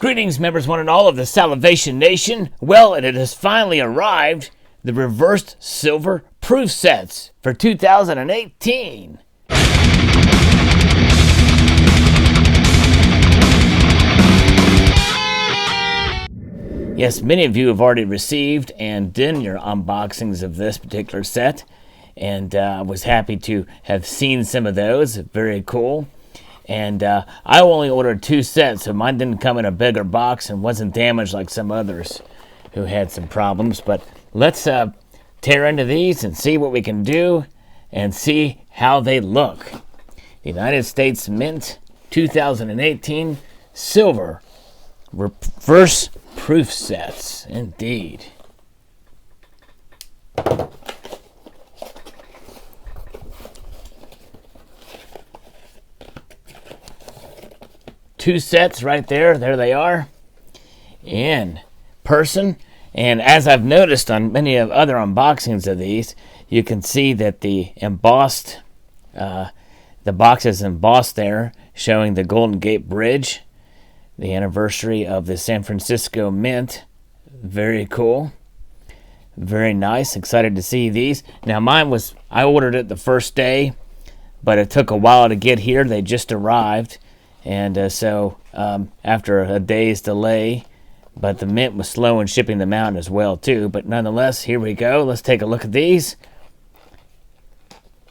Greetings, members one and all of the Salivation Nation. Well, it has finally arrived, the reversed silver proof sets for 2018. Yes, many of you have already received and done your unboxings of this particular set, and I was happy to have seen some of those. Very cool. And I only ordered 2 sets, so mine didn't come in a bigger box and wasn't damaged like some others who had some problems. But let's tear into these and see what we can do and see how they look. The United States Mint 2018 Silver Reverse Proof Sets, indeed. Two sets right there. There they are in person. And as I've noticed on many of other unboxings of these, you can see that the embossed, the box is embossed there, showing the Golden Gate Bridge, the anniversary of the San Francisco Mint. Very cool. Very nice. Excited to see these. Now mine was, I ordered it the first day, but it took a while to get here. They just arrived. And so after a day's delay, but the Mint was slow in shipping them out as well too. But nonetheless, here we go. Let's take a look at these.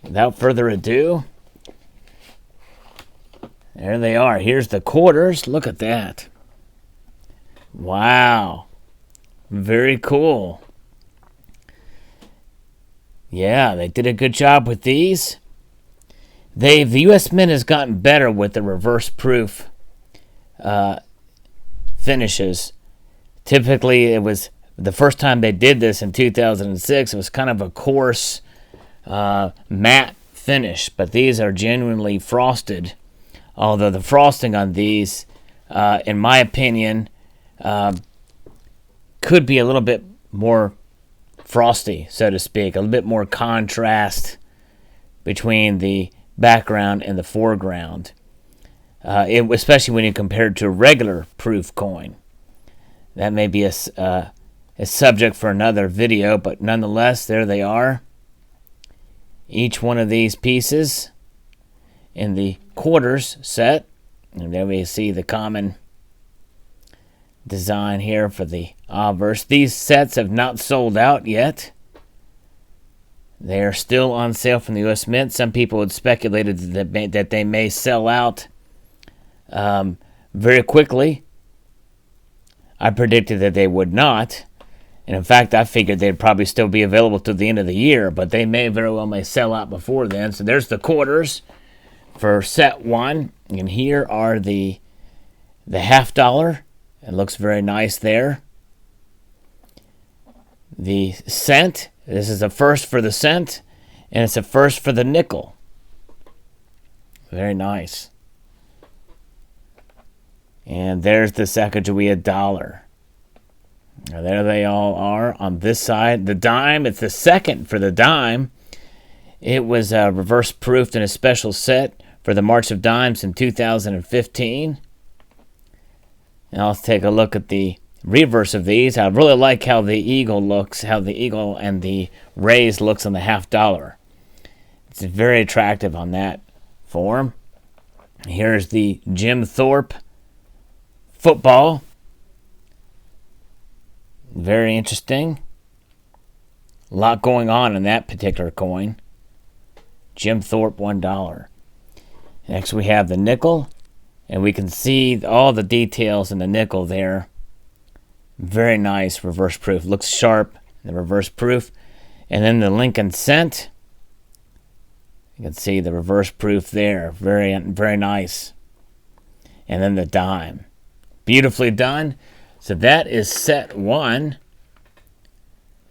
Without further ado, there they are. Here's the quarters. Look at that. Wow. Very cool. Yeah, they did a good job with these. The U.S. Mint has gotten better with the reverse proof finishes. Typically, it was the first time they did this in 2006. It was kind of a coarse matte finish, but these are genuinely frosted. Although the frosting on these, in my opinion, could be a little bit more frosty, so to speak, a little bit more contrast between the background and the foreground, especially when you compare it to a regular proof coin. That may be a subject for another video, but nonetheless, there they are. Each one of these pieces in the quarters set, and there we see the common design here for the obverse. These sets have not sold out yet. They are still on sale from the U.S. Mint. Some people had speculated that they may sell out very quickly. I predicted that they would not. And in fact, I figured they'd probably still be available to the end of the year, but they may very well sell out before then. So there's the quarters for set 1. And here are the $50. It looks very nice there. The cent. This is a first for the cent, and it's a first for the nickel. Very nice. And there's the Sacagawea dollar. Now there they all are on this side. The dime, it's the second for the dime. It was reverse proofed in a special set for the March of Dimes in 2015. Now let's take a look at the reverse of these. I really like how the eagle looks, how the eagle and the rays looks on the $50. It's very attractive on that form. Here's the Jim Thorpe football. Very interesting. A lot going on in that particular coin. Jim Thorpe $1. Next we have the nickel, and we can see all the details in the nickel there. Very nice reverse proof. Looks sharp, the reverse proof. And then the Lincoln cent. You can see the reverse proof there. Very, very nice. And then the dime. Beautifully done. So that is set 1.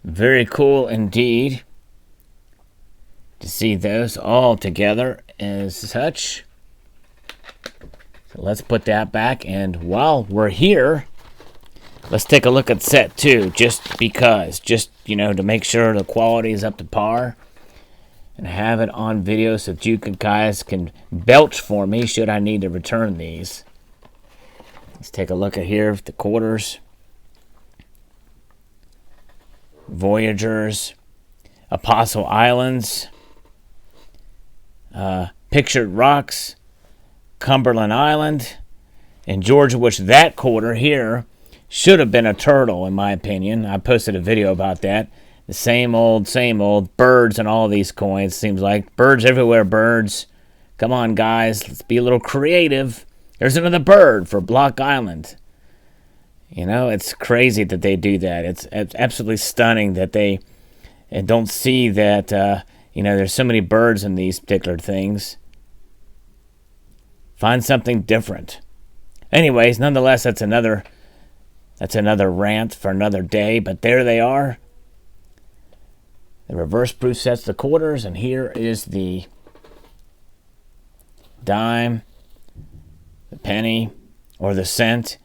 Very cool indeed to see those all together as such. So let's put that back. And while we're here, let's take a look at set 2, just because, to make sure the quality is up to par, and have it on video so that you guys can belch for me should I need to return these. Let's take a look at here, the quarters. Voyagers, Apostle Islands, Pictured Rocks, Cumberland Island, and Georgia, which that quarter here should have been a turtle, in my opinion. I posted a video about that. The same old birds in all of these coins. Seems like birds everywhere, birds. Come on, guys, let's be a little creative. There's another bird for Block Island. You know, it's crazy that they do that. It's absolutely stunning that they don't see that, there's so many birds in these particular things. Find something different. Anyways, nonetheless, that's another rant for another day, but there they are. The reverse proof sets the quarters, and here is the dime, the penny, or the cent,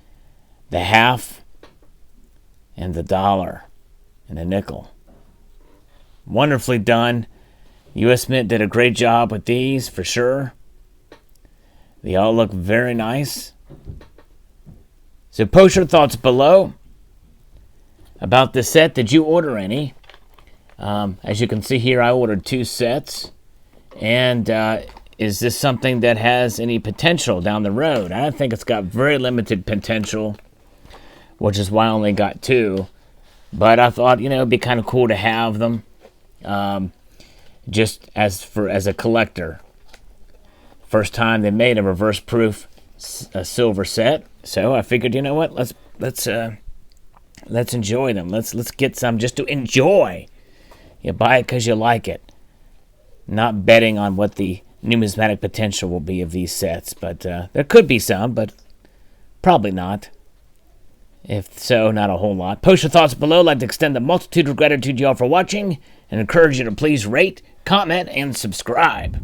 the half, and the dollar, and the nickel. Wonderfully done. U.S. Mint did a great job with these, for sure. They all look very nice. So post your thoughts below about this set. Did you order any? As you can see here, I ordered 2 sets. And is this something that has any potential down the road? I think it's got very limited potential, which is why I only got 2. But I thought, it'd be kind of cool to have them, just as a collector. First time they made a reverse proof silver set, so I figured, you know what? Let's enjoy them. Let's get some just to enjoy. You buy it because you like it, not betting on what the numismatic potential will be of these sets. But there could be some, but probably not. If so, not a whole lot. Post your thoughts below. I'd like to extend a multitude of gratitude to y'all for watching and encourage you to please rate, comment, and subscribe.